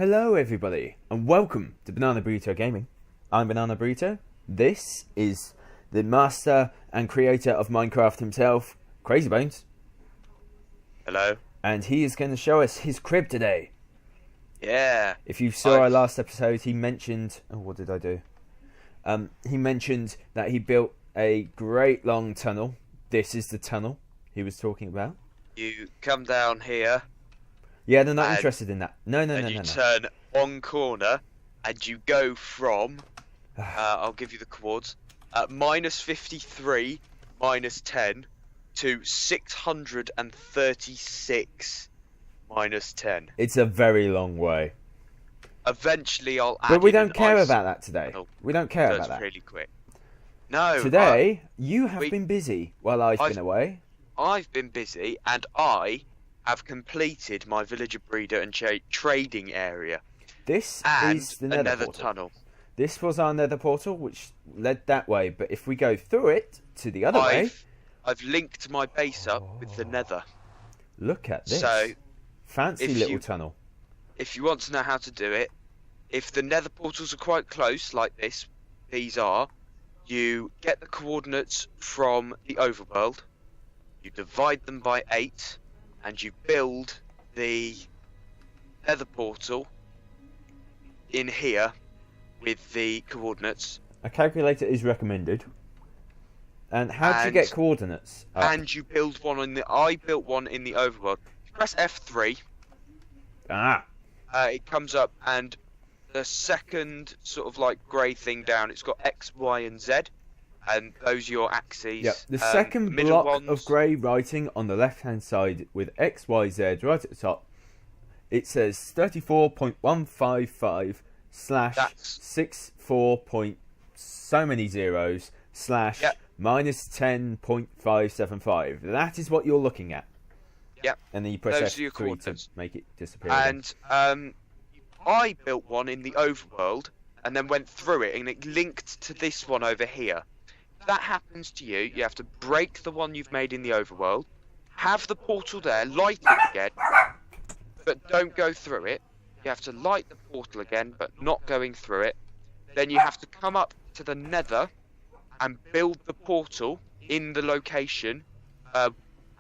Hello everybody, and welcome to Banana Burrito Gaming. I'm Banana Burrito. This is the master and creator of Minecraft himself, Krazieebones. Hello. And he is going to show us his crib today. Yeah. If you saw our last episode, he mentioned... Oh, what did I do? He mentioned that he built a great long tunnel. This is the tunnel he was talking about. You come down here. Yeah, they're not interested in that. No. You turn one corner, and you go from. I'll give you the coords. Minus 53, minus 10, to 636, minus 10. It's a very long way. Eventually, I'll add. But we don't care about that today. We don't care about that. It's really quick. No. Today, you have been busy while I've been away. I've been busy, and I have completed my villager breeder and trading area. This is the nether portal. Tunnel. This was our nether portal, which led that way. But if we go through it to the other way, I've linked my base up with the nether. Look at this. So, fancy little tunnel. If you want to know how to do it, if the nether portals are quite close, like these are, you get the coordinates from the overworld, you divide them by 8, and you build the nether portal in here with the coordinates. A calculator is recommended. And how do you get coordinates? And you build one in the... I built one in the overworld. You press F3. It comes up, and the second sort of like grey thing down, it's got X, Y, and Z. And those are your axes. Yep. The second block of grey writing on the left-hand side with X, Y, Z right at the top. It says 34.155 / 64 point so many zeros / minus 10.575. That is what you're looking at. Yep. And then you press F3 to make it disappear. And I built one in the overworld and then went through it, and it linked to this one over here. If that happens to you, you have to break the one you've made in the overworld, have the portal there, light it again, but don't go through it. You have to light the portal again, but not going through it. Then you have to come up to the nether and build the portal in the location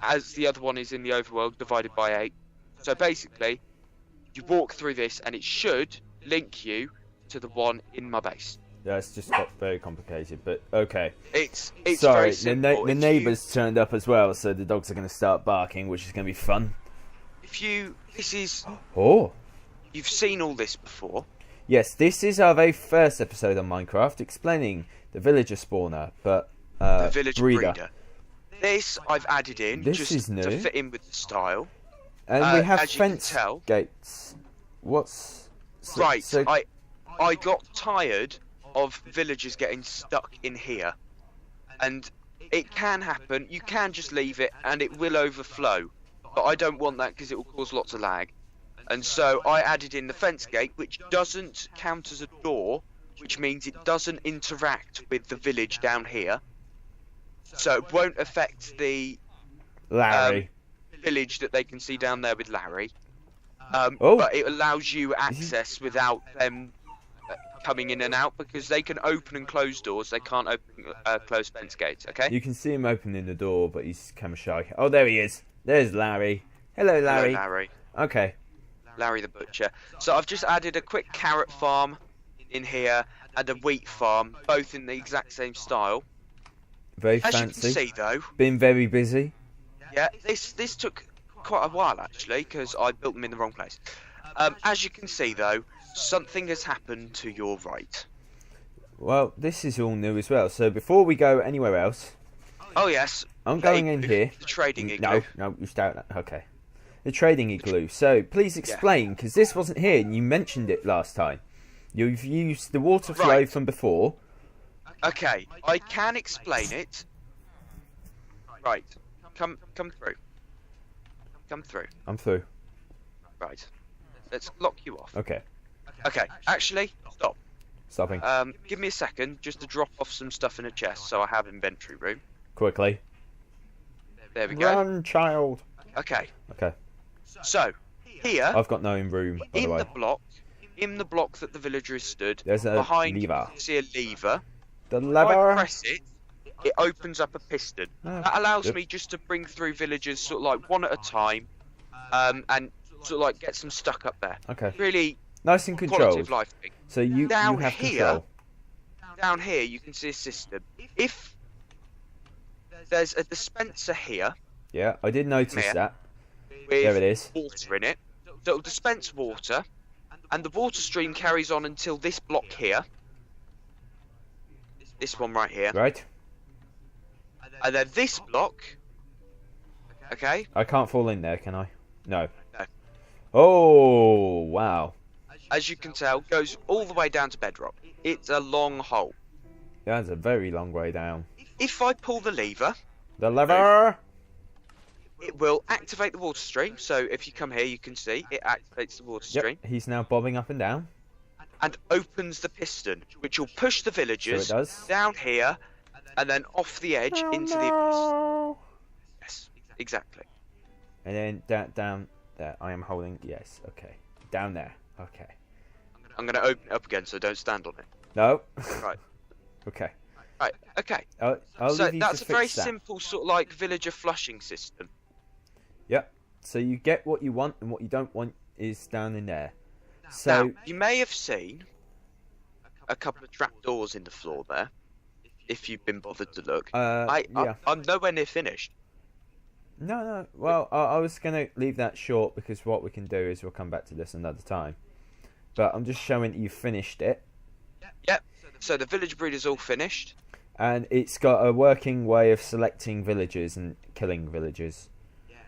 as the other one is in the overworld, divided by 8. So basically, you walk through this, and it should link you to the one in my base. Yeah, it's just got very complicated, but okay. It's sorry, very simple. the neighbours turned up as well, so the dogs are going to start barking, which is going to be fun. You've seen all this before. Yes, this is our very first episode on Minecraft, explaining the villager spawner, but the villager breeder. This I've added in just to fit in with the style. And we have fence gates. Right, so I got tired of villagers getting stuck in here. And it can happen. You can just leave it and it will overflow. But I don't want that because it will cause lots of lag. And so I added in the fence gate, which doesn't count as a door, which means it doesn't interact with the village down here. So it won't affect the village that they can see down there with Larry. But it allows you access without them coming in and out, because they can open and close doors. They can't open close fence gates, okay? You can see him opening the door, but he's kind of shy. Oh, there he is. There's Larry. Hello, Larry. Hello, Larry. Okay. Larry the butcher. So I've just added a quick carrot farm in here and a wheat farm, both in the exact same style. Very fancy. As you can see, though, been very busy. Yeah, this took quite a while actually, because I built them in the wrong place. As you can see, though, something has happened to your right. Well, this is all new as well. So before we go anywhere else, oh yes, I'm going in here. The trading igloo. No, you start. Okay, the trading igloo. So please explain, because this wasn't here, and you mentioned it last time. You've used the water flow from before. Okay, I can explain it. Right, come through. Come through. I'm through. Right, let's lock you off. Okay. Okay, actually, stop. Stopping. Give me a second just to drop off some stuff in a chest so I have inventory room. Quickly. There we go. Run, child. Okay. Okay. So, here... I've got no room, by the way. In the block, in the block that the villager is stood, There's a behind lever. you can see a lever. The If I lever. press it, it opens up a piston. Oh, That allows yep. me just to bring through villagers sort of like one at a time, and sort of like get some stuck up there. Okay. Really Nice and quality controlled. of life thing. So you Down have here- control. Down here you can see a system. If there's a dispenser here Yeah, I did notice Here. that. with There it is. water in it, that'll dispense water, and the water stream carries on until this block here. This one right here. Right. And then this block, okay, I can't fall in there, can I? No. No. Oh, wow. as you can tell, goes all the way down to bedrock. It's a long hole. That's a very long way down. If I pull the lever, The lever. it will activate the water stream. So if you come here, you can see it activates the water stream Yep. He's now bobbing up and down. and opens the piston, which will push the So it villagers does. down here and then off the edge into the abyss. Yes, exactly. And then down there. I am holding. Yes. Okay. Down there. Okay. I'm going to open it up again, so don't stand on it. No. Right. Okay. Right, okay. I'll So leave you that's to a very fix that. simple sort of like villager flushing system. Yep. So you get what you want, and what you don't want is down in there. So Now, you may have seen a couple of trapdoors in the floor there, if you've been bothered to look. yeah. I'm nowhere near finished. No. Well, I was gonna leave that short because what we can do is we'll come back to this another time. But I'm just showing that you finished it, Yep. So the village breed is all finished. and it's got a working way of selecting villagers and killing villagers.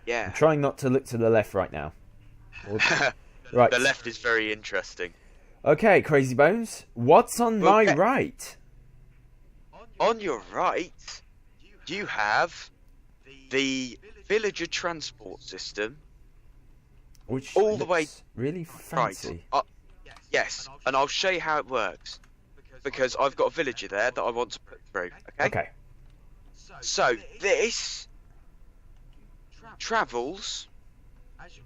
Yeah. I'm trying not to look to the left right now. Right. The left is very interesting. Okay, Krazieebones. What's on my Okay. right? On your right, you have the villager transport system. Which All the way- looks really fancy. Right. Yes, and I'll show you how it works. Because I've got a villager there that I want to put through. Okay? Okay. So this travels,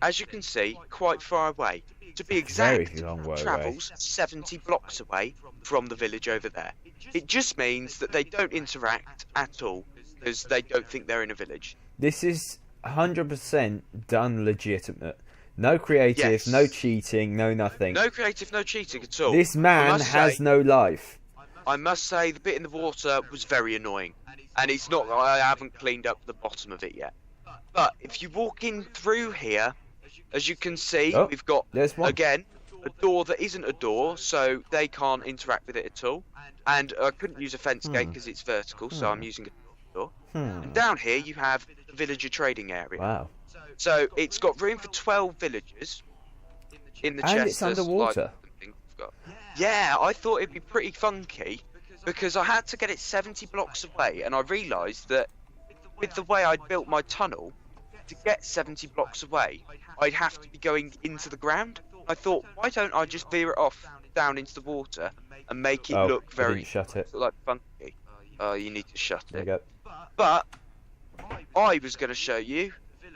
as you can see, quite far away. To be exact, Very long way away. travels 70 blocks away from the village over there. It just means that they don't interact at all because they don't think they're in a village. This is 100% done legitimate. No creative, Yes. no cheating, no nothing. No creative, no cheating at all. This man must has say- no life. I must say the bit in the water was very annoying. And it's not that I haven't cleaned up the bottom of it yet. But if you walk in through here, as you can see, Oh, we've got, There's one. again, a door that isn't a door, so they can't interact with it at all. And I couldn't use a fence gate because it's vertical, so I'm using a door. And down here you have the villager trading area. Wow. So it's got room for 12 villagers in the chest. And it's underwater. Yeah, I thought it'd be pretty funky because I had to get it 70 blocks away, and I realised that with the way I'd built my tunnel, to get 70 blocks away, I'd have to be going into the ground. I thought, why don't I just veer it off down into the water and make it Oh, look I very didn't shut it. sort of like funky? Oh, you need to shut There it. you go. But I was going to show you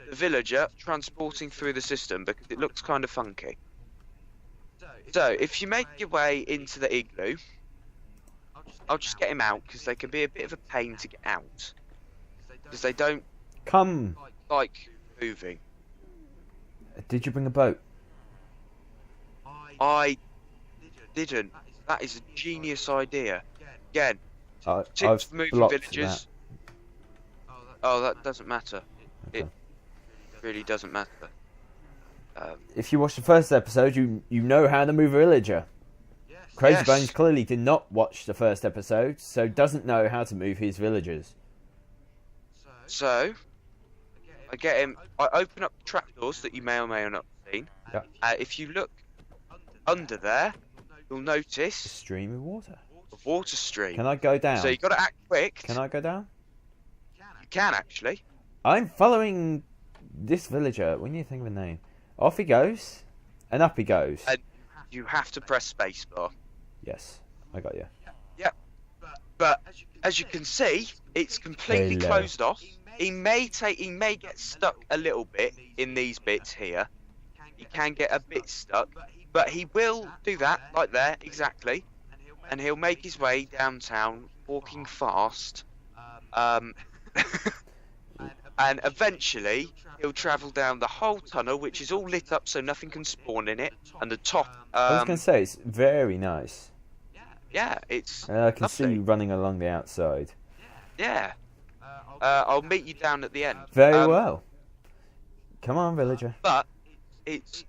the villager transporting through the system because it looks kind of funky. So if you make your way into the igloo, I'll just get him out because they can be a bit of a pain to get out because they don't Come. like moving. Did you bring a boat? I didn't. That is a genius idea. Again, tips I've for moving blocked villagers. Oh, that doesn't matter. It Okay. really doesn't matter. If you watched the first episode, you know how to move a villager. Krazieebones Yes. clearly did not watch the first episode, so doesn't know how to move his villagers. So, I get him. I open up the trapdoors that you may or may not have seen. Yep. If you look under there, you'll A notice stream of water. a water stream. Can I go down? So you got to act quick. Can I go down? You can actually. I'm following this villager. We need to think of a name. Off he goes, and up he goes. And you have to press spacebar. Yes, I got you. But as you can see, it's completely Hello. closed off. He may get stuck a little bit in these bits here. He can get a bit stuck, But he will do that, like there, exactly. And he'll make his way downtown, walking fast. And eventually, he'll travel down the whole tunnel, which is all lit up so nothing can spawn in it. And the top... I was going to say, it's very nice. Yeah, it's I can lovely. see you running along the outside. Yeah. I'll meet you down at the end. Very well. Come on, villager. But it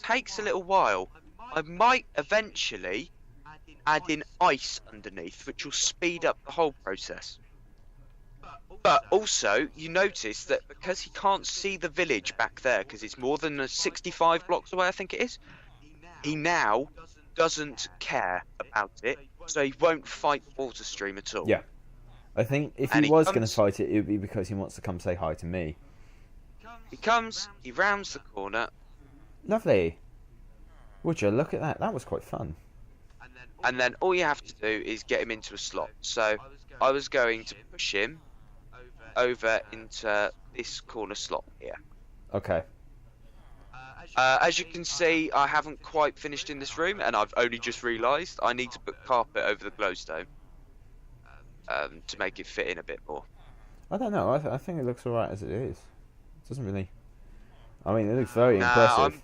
takes a little while. I might eventually add in ice underneath, which will speed up the whole process. But also, you notice that because he can't see the village back there, because it's more than 65 blocks away, I think it is, he now doesn't care about it, so he won't fight the water stream at all. Yeah. I think if he was going to fight it, it would be because he wants to come say hi to me. He comes, he rounds the corner. Lovely. Would you look at that? That was quite fun. And then all you have to do is get him into a slot. So I was going to push him over into this corner slot here. Okay. As you can see, I haven't quite finished in this room, and I've only just realised I need to put carpet over the glowstone to make it fit in a bit more. I don't know. I think it looks alright as it is. It doesn't really... I mean, it looks very impressive.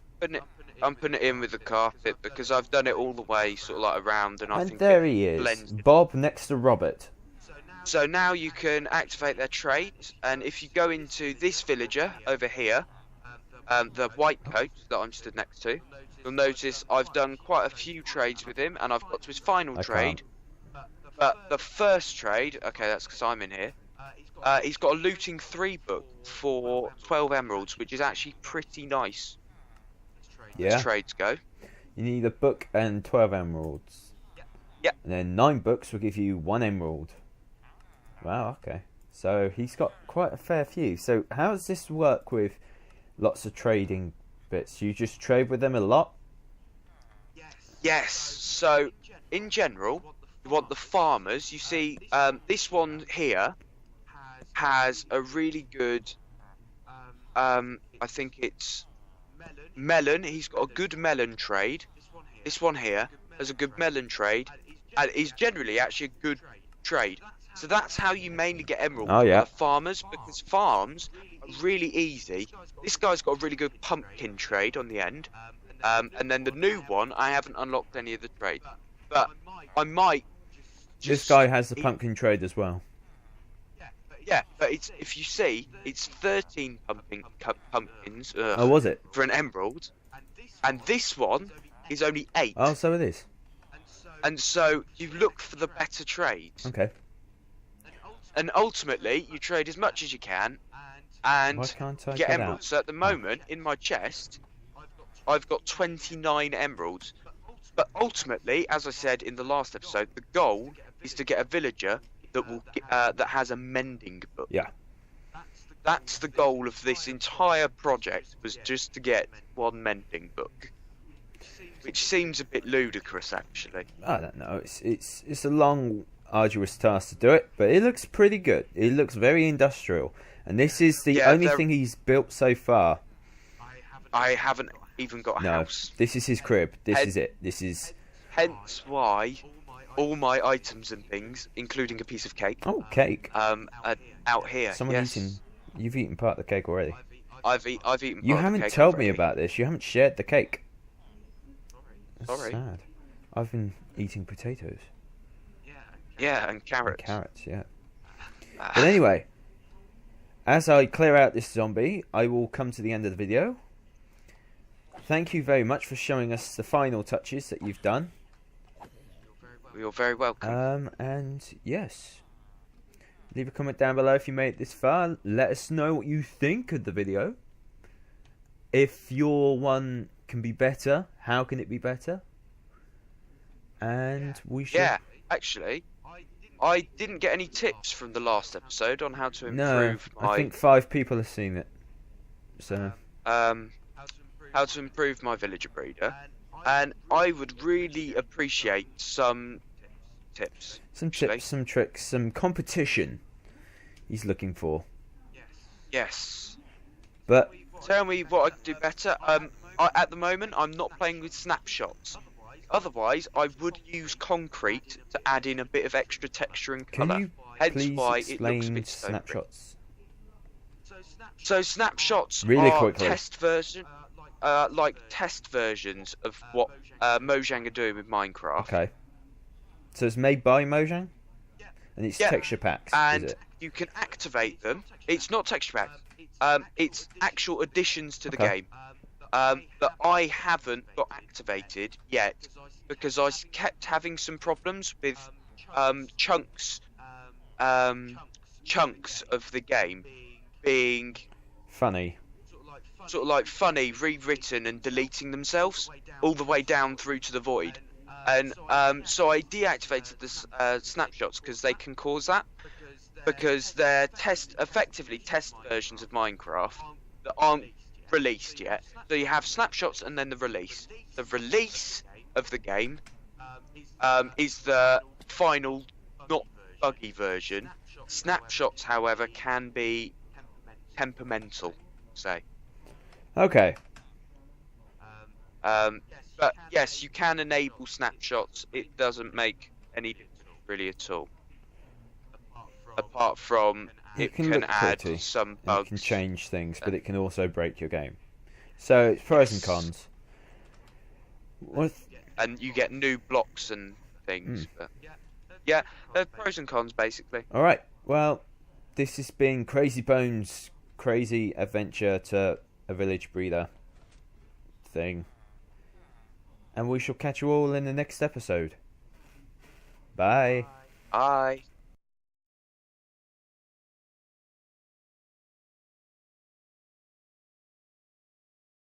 I'm putting it in with the carpet because I've done it all the way sort of like around, and I think there it he is, blends. Bob next to Robert. So now you can activate their trade, and if you go into this villager over here, the white coat that I'm stood next to, you'll notice I've done quite a few trades with him, and I've got to his final trade. But the first trade, okay, that's because I'm in here. He's got a looting 3 book for 12 emeralds, which is actually pretty nice. Yeah. As trades go. You need a book and 12 emeralds. Yeah. And then 9 books will give you 1 emerald. Wow, okay. So he's got quite a fair few. So how does this work with lots of trading bits? You just trade with them a lot? Yes. So in general, you want the farmers. You see, this one here has a really good. I think it's melon. He's got a good melon trade. This one here has a good melon trade, and is generally actually a good trade. So that's how you mainly get emeralds. Oh, yeah. Farmers, because farms are really easy. This guy's got a really good pumpkin trade on the end. And then the new one, I haven't unlocked any of the trades. But I might This guy has the pumpkin trade as well. Yeah, but it's, if you see, it's 13 pumpkins Oh, was it? for an emerald. And this one is only 8. Oh, so it is. And so you look for the better trades. Okay. And ultimately, you trade as much as you can, and Why can't I get get emeralds. out? So at the moment, in my chest, I've got 29 emeralds. But ultimately, as I said in the last episode, the goal is to get a villager that will that has a mending book. Yeah. That's the goal of this entire project, was just to get 1 mending book. Which seems a bit ludicrous, actually. I don't know. It's a long, arduous task to do it, but it looks pretty good. It looks very industrial, and this is the only thing he's built so far. I haven't even got a house. This is his crib. This is it. This is. Hence why all my items and things, including a piece of cake. Oh, cake. Are out here. Someone eating. You've eaten part of the cake already. I've eaten. You haven't told me about this. You haven't shared the cake. That's Sorry. sad. I've been eating potatoes. Yeah, and carrots. Carrots, yeah. But anyway, as I clear out this zombie, I will come to the end of the video. Thank you very much for showing us the final touches that you've done. You're very welcome. And yes, leave a comment down below if you made it this far. Let us know what you think of the video. If your one can be better, how can it be better? And we should... Yeah, actually, I didn't get any tips from the last episode on how to improve I think 5 people have seen it. So... how to improve my villager breeder, and I would really appreciate some tips. Some tips, some tricks, some competition he's looking for. Yes. But tell me what I could do better. at the moment, I'm not playing with snapshots. Otherwise, I would use concrete to add in a bit of extra texture and Can colour. you Hence please why it looks a explain bit stone brick. snapshots? So snapshots Really are quickly. like test versions of what Mojang are doing with Minecraft. Okay. So it's made by Mojang? And it's Yeah, texture packs, and is it? you can activate them. It's not texture packs. It's actual additions to the Okay. game. That I haven't got activated yet because I kept having some problems with chunks of the game being Funny. sort of like funny, rewritten and deleting themselves all the way down through to the void. And so I deactivated the snapshots because they can cause that, because they're effectively test versions of Minecraft that aren't released yet. So you have snapshots and then the release. The release of the game is the final, not buggy version. Snapshots, however, can be temperamental, say. Okay. But yes, you can enable snapshots. It doesn't make any difference really at all. Apart from it can look add pretty, some and bugs. it can change things, but it can also break your game. So it's pros and cons. And you get new blocks and things. But yeah, there's pros and cons basically. Alright, well, this has been Krazieebones' crazy adventure to a village breeder thing. And we shall catch you all in the next episode. Bye. Bye.